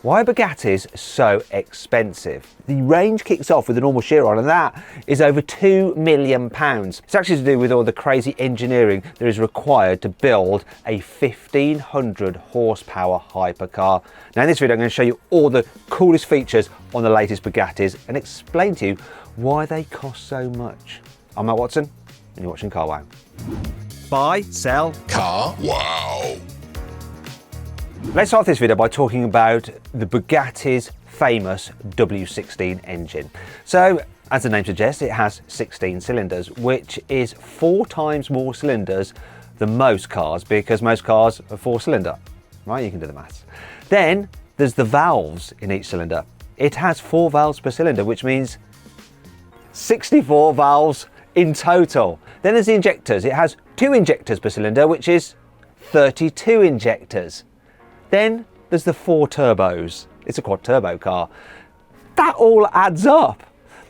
Why are Bugattis so expensive? The range kicks off with a normal Chiron, and that is over £2 million. It's actually to do with all the crazy engineering that is required to build a 1500 horsepower hypercar. Now in this video I'm going to show you all the coolest features on the latest Bugattis and explain to you why they cost so much. I'm Matt Watson and you're watching Carwow. Buy, sell, Carwow. Let's start this video by talking about the Bugatti's famous W16 engine. So, as the name suggests, it has 16 cylinders, which is 4 times more cylinders than most cars, because most cars are 4-cylinder, right? You can do the maths. Then, there's the valves in each cylinder. It has 4 valves per cylinder, which means 64 valves in total. Then there's the injectors. It has 2 injectors per cylinder, which is 32 injectors. Then there's the 4 turbos. It's a quad turbo car. That all adds up.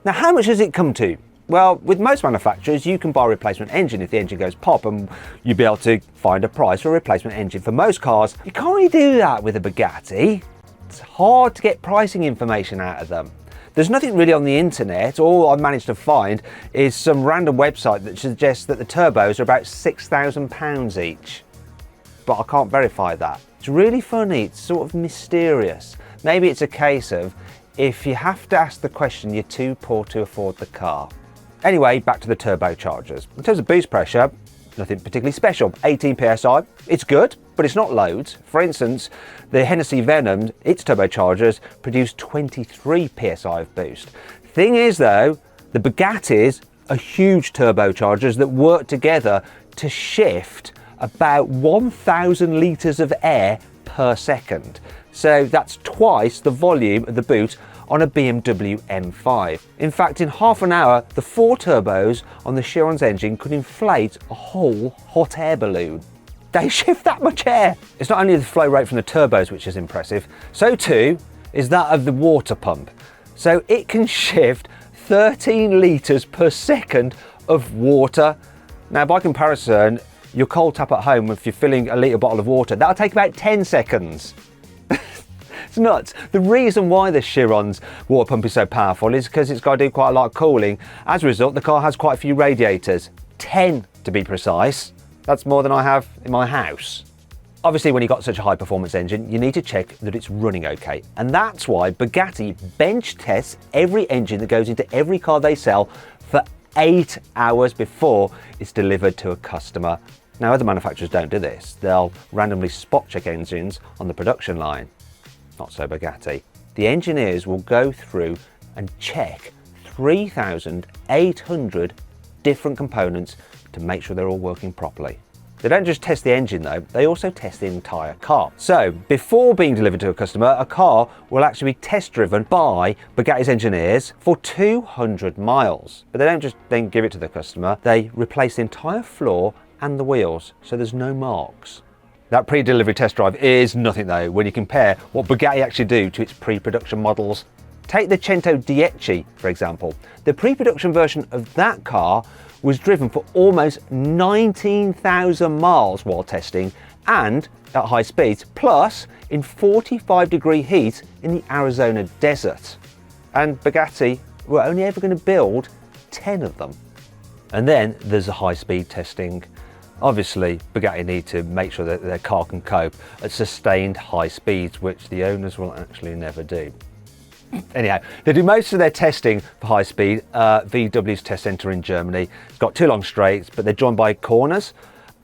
Now, how much does it come to? Well, with most manufacturers, you can buy a replacement engine if the engine goes pop, and you'll be able to find a price for a replacement engine. For most cars, you can't really do that with a Bugatti. It's hard to get pricing information out of them. There's nothing really on the internet. All I've managed to find is some random website that suggests that the turbos are about £6,000 each. But I can't verify that. It's really funny, it's sort of mysterious. Maybe it's a case of, if you have to ask the question, you're too poor to afford the car. Anyway, back to the turbochargers. In terms of boost pressure, nothing particularly special. 18 PSI, it's good, but it's not loads. For instance, the Hennessy Venom, its turbochargers produce 23 PSI of boost. Thing is though, the Bugattis are huge turbochargers that work together to shift about 1,000 litres of air per second. So that's twice the volume of the boot on a BMW M5. In fact, in half an hour, the 4 turbos on the Chiron's engine could inflate a whole hot air balloon. They shift that much air. It's not only the flow rate from the turbos which is impressive, so too is that of the water pump. So it can shift 13 litres per second of water. Now, by comparison, your cold tap at home, if you're filling a litre bottle of water, that'll take about 10 seconds. It's nuts. The reason why the Chiron's water pump is so powerful is because it's got to do quite a lot of cooling. As a result, the car has quite a few radiators. 10 to be precise. That's more than I have in my house. Obviously, when you've got such a high performance engine, you need to check that it's running okay. And that's why Bugatti bench tests every engine that goes into every car they sell for 8 hours before it's delivered to a customer. Now, other manufacturers don't do this. They'll randomly spot check engines on the production line. Not so Bugatti. The engineers will go through and check 3,800 different components to make sure they're all working properly. They don't just test the engine though, they also test the entire car. So before being delivered to a customer, a car will actually be test driven by Bugatti's engineers for 200 miles. But they don't just then give it to the customer, they replace the entire floor and the wheels, so there's no marks. That pre-delivery test drive is nothing though when you compare what Bugatti actually do to its pre-production models. Take the Cento Dieci, for example. The pre-production version of that car was driven for almost 19,000 miles while testing and at high speeds, plus in 45-degree heat in the Arizona desert. And Bugatti were only ever going to build 10 of them. And then there's the high-speed testing. Obviously, Bugatti need to make sure that their car can cope at sustained high speeds, which the owners will actually never do. Anyhow, they do most of their testing for high speed VW's test centre in Germany. It's got 2 long straights, but they're joined by corners,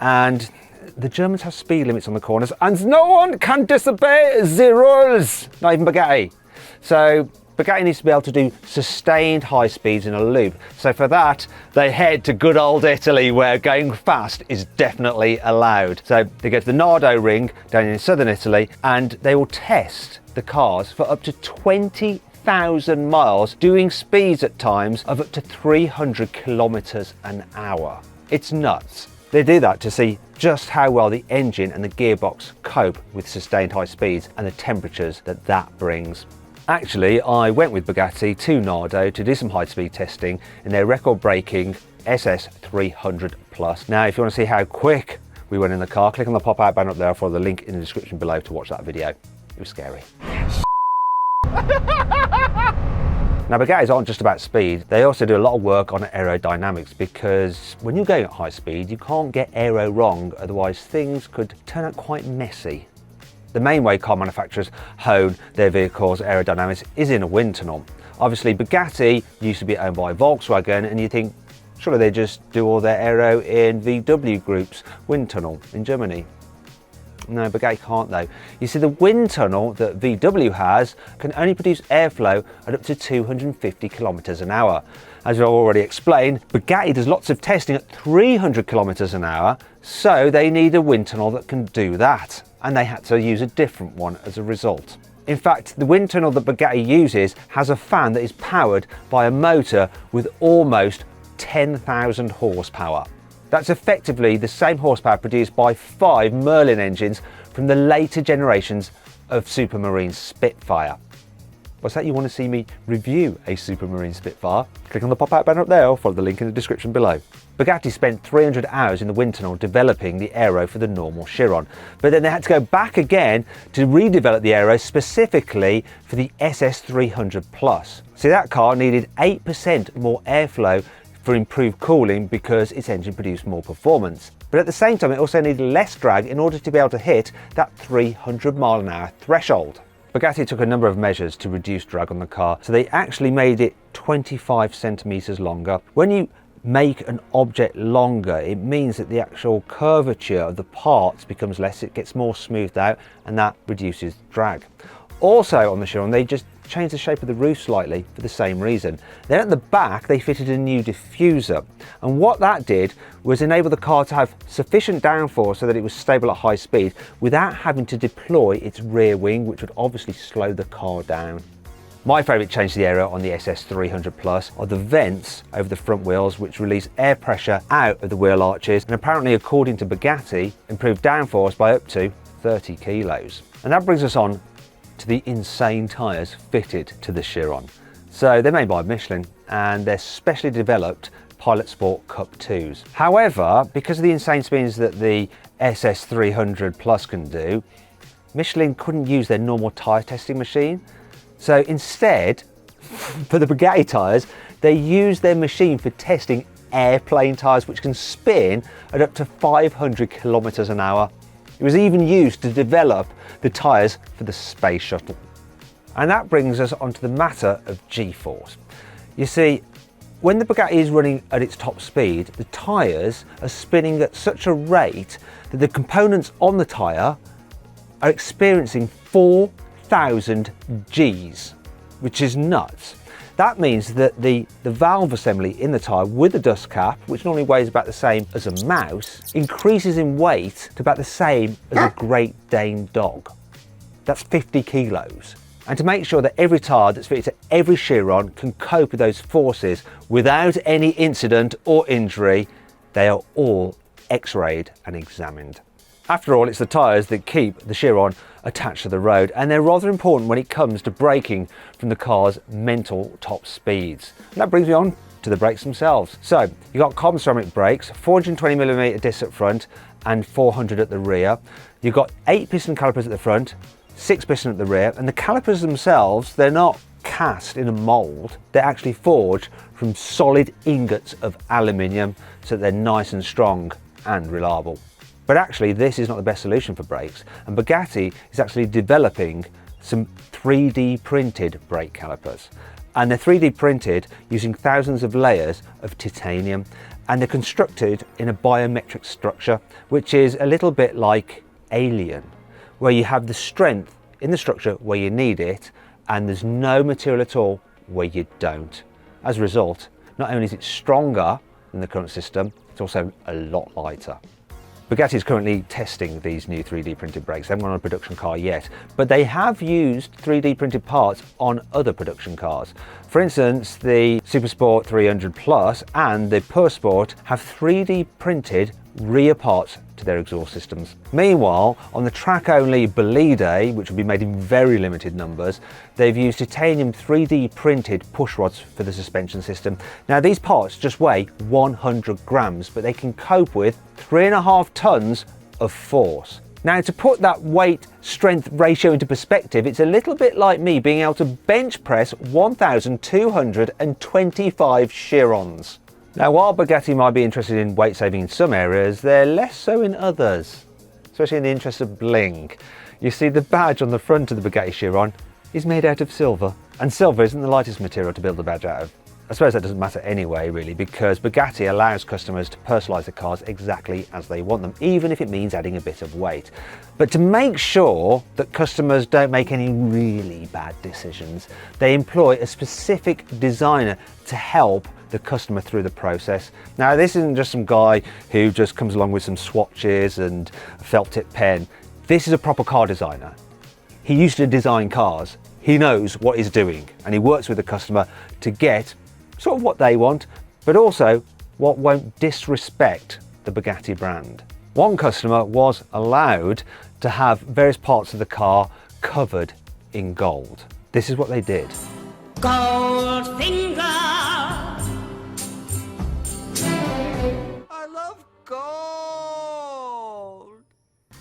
and the Germans have speed limits on the corners, and no one can disobey the rules, not even Bugatti. So Bugatti needs to be able to do sustained high speeds in a loop. So for that, they head to good old Italy, where going fast is definitely allowed. So they go to the Nardo ring down in southern Italy, and they will test the cars for up to 20,000 miles, doing speeds at times of up to 300 kilometers an hour. It's nuts. They do that to see just how well the engine and the gearbox cope with sustained high speeds and the temperatures that that brings. Actually, I went with Bugatti to Nardo to do some high-speed testing in their record-breaking SS300 Plus. Now, if you want to see how quick we went in the car, click on the pop-out banner up there, or follow the link in the description below to watch that video. It was scary. Now, Bugattis aren't just about speed, they also do a lot of work on aerodynamics, because when you're going at high speed, you can't get aero wrong, otherwise things could turn out quite messy. The main way car manufacturers hone their vehicles' aerodynamics is in a wind tunnel. Obviously, Bugatti used to be owned by Volkswagen, and you think, surely they just do all their aero in VW Group's wind tunnel in Germany. No, Bugatti can't though. You see, the wind tunnel that VW has can only produce airflow at up to 250 kilometers an hour. As I've already explained, Bugatti does lots of testing at 300 kilometers an hour, so they need a wind tunnel that can do that. And they had to use a different one as a result. In fact, the wind tunnel that Bugatti uses has a fan that is powered by a motor with almost 10,000 horsepower. That's effectively the same horsepower produced by 5 Merlin engines from the later generations of Supermarine Spitfire. What's that? You want to see me review a Supermarine Spitfire? Click on the pop-out banner up there or follow the link in the description below. Bugatti spent 300 hours in the wind tunnel developing the aero for the normal Chiron, but then they had to go back again to redevelop the aero specifically for the SS300 Plus. See, that car needed 8% more airflow for improved cooling because its engine produced more performance. But at the same time, it also needed less drag in order to be able to hit that 300 mile an hour threshold. Bugatti took a number of measures to reduce drag on the car, so they actually made it 25 centimeters longer. When you make an object longer, it means that the actual curvature of the parts becomes less, it gets more smoothed out, and that reduces drag. Also on the Chiron, they just changed the shape of the roof slightly for the same reason. Then at the back, they fitted a new diffuser. And what that did was enable the car to have sufficient downforce so that it was stable at high speed without having to deploy its rear wing, which would obviously slow the car down. My favourite change to the aero on the SS300 Plus are the vents over the front wheels, which release air pressure out of the wheel arches, and apparently, according to Bugatti, improve downforce by up to 30 kilos. And that brings us on to the insane tyres fitted to the Chiron. So they're made by Michelin, and they're specially developed Pilot Sport Cup 2s. However, because of the insane speeds that the SS300 Plus can do, Michelin couldn't use their normal tyre testing machine. So instead, for the Bugatti tyres, they use their machine for testing airplane tyres, which can spin at up to 500 kilometers an hour. It was even used to develop the tyres for the space shuttle. And that brings us onto the matter of G-force. You see, when the Bugatti is running at its top speed, the tyres are spinning at such a rate that the components on the tyre are experiencing 4,000 Gs, which is nuts. That means that the valve assembly in the tyre with the dust cap, which normally weighs about the same as a mouse, increases in weight to about the same as a Great Dane dog. That's 50 kilos. And to make sure that every tyre that's fitted to every Chiron can cope with those forces without any incident or injury, they are all x-rayed and examined. After all, it's the tyres that keep the Chiron attached to the road, and they're rather important when it comes to braking from the car's mental top speeds. And that brings me on to the brakes themselves. So you've got carbon ceramic brakes, 420mm discs at front and 400 at the rear. You've got 8 piston calipers at the front, 6 piston at the rear, and the calipers themselves, they're not cast in a mould, they're actually forged from solid ingots of aluminium, so that they're nice and strong and reliable. But actually, this is not the best solution for brakes, and Bugatti is actually developing some 3D printed brake calipers. And they're 3D printed using thousands of layers of titanium, and they're constructed in a biometric structure, which is a little bit like Alien, where you have the strength in the structure where you need it, and there's no material at all where you don't. As a result, not only is it stronger than the current system, it's also a lot lighter. Bugatti is currently testing these new 3D printed brakes. They haven't gone on a production car yet, but they have used 3D printed parts on other production cars. For instance, the Supersport 300 Plus and the Pure Sport have 3D printed rear parts to their exhaust systems. Meanwhile, on the track-only Bolide, which will be made in very limited numbers, they've used titanium 3D printed push rods for the suspension system. Now, these parts just weigh 100 grams, but they can cope with 3.5 tons of force. Now, to put that weight-strength ratio into perspective, it's a little bit like me being able to bench press 1,225 Chirons. Now, while Bugatti might be interested in weight saving in some areas, they're less so in others, especially in the interest of bling. You see, the badge on the front of the Bugatti Chiron is made out of silver, and silver isn't the lightest material to build the badge out of. I suppose that doesn't matter anyway, really, because Bugatti allows customers to personalise the cars exactly as they want them, even if it means adding a bit of weight. But to make sure that customers don't make any really bad decisions, they employ a specific designer to help the customer through the process. Now, this isn't just some guy who just comes along with some swatches and a felt tip pen. This is a proper car designer. He used to design cars. He knows what he's doing, and he works with the customer to get sort of what they want, but also what won't disrespect the Bugatti brand. One customer was allowed to have various parts of the car covered in gold. This is what they did. Gold finger. I love gold.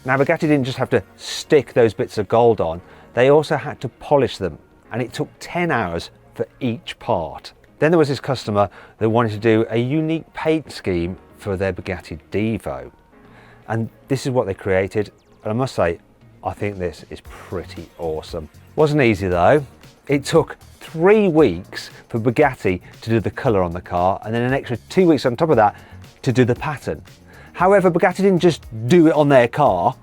Now, Bugatti didn't just have to stick those bits of gold on, they also had to polish them, and it took 10 hours for each part. Then there was this customer that wanted to do a unique paint scheme for their Bugatti Divo. And this is what they created. And I must say, I think this is pretty awesome. Wasn't easy though. It took 3 weeks for Bugatti to do the colour on the car, and then an extra 2 weeks on top of that to do the pattern. However, Bugatti didn't just do it on their car.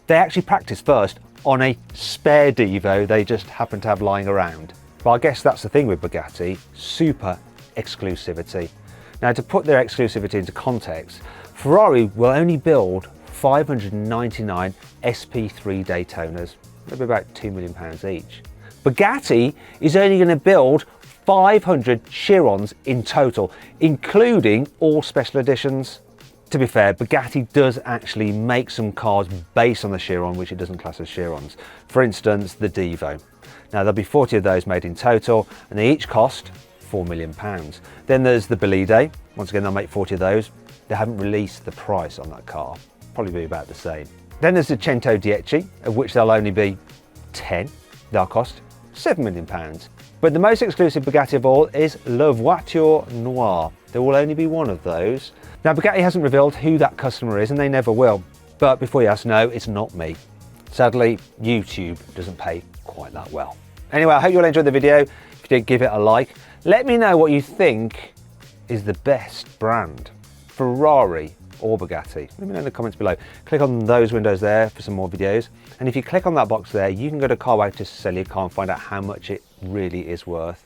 They actually practiced first on a spare Divo they just happened to have lying around. But I guess that's the thing with Bugatti, super exclusivity. Now, to put their exclusivity into context, Ferrari will only build 599 SP3 Daytonas, maybe about £2 million each. Bugatti is only going to build 500 Chirons in total, including all special editions. To be fair, Bugatti does actually make some cars based on the Chiron, which it doesn't class as Chirons. For instance, the Divo. Now, there'll be 40 of those made in total, and they each cost £4 million. Then there's the Bolide. Once again, they'll make 40 of those. They haven't released the price on that car. Probably be about the same. Then there's the Cento Dieci, of which there'll only be 10. They'll cost £7 million. But the most exclusive Bugatti of all is La Voiture Noire. There will only be one of those. Now, Bugatti hasn't revealed who that customer is, and they never will. But before you ask, no, it's not me. Sadly, YouTube doesn't pay quite that well. Anyway, I hope you all enjoyed the video. If you did, give it a like. Let me know what you think is the best brand, Ferrari or Bugatti. Let me know in the comments below. Click on those windows there for some more videos. And if you click on that box there, you can go to Carwow to sell your car and find out how much it really is worth.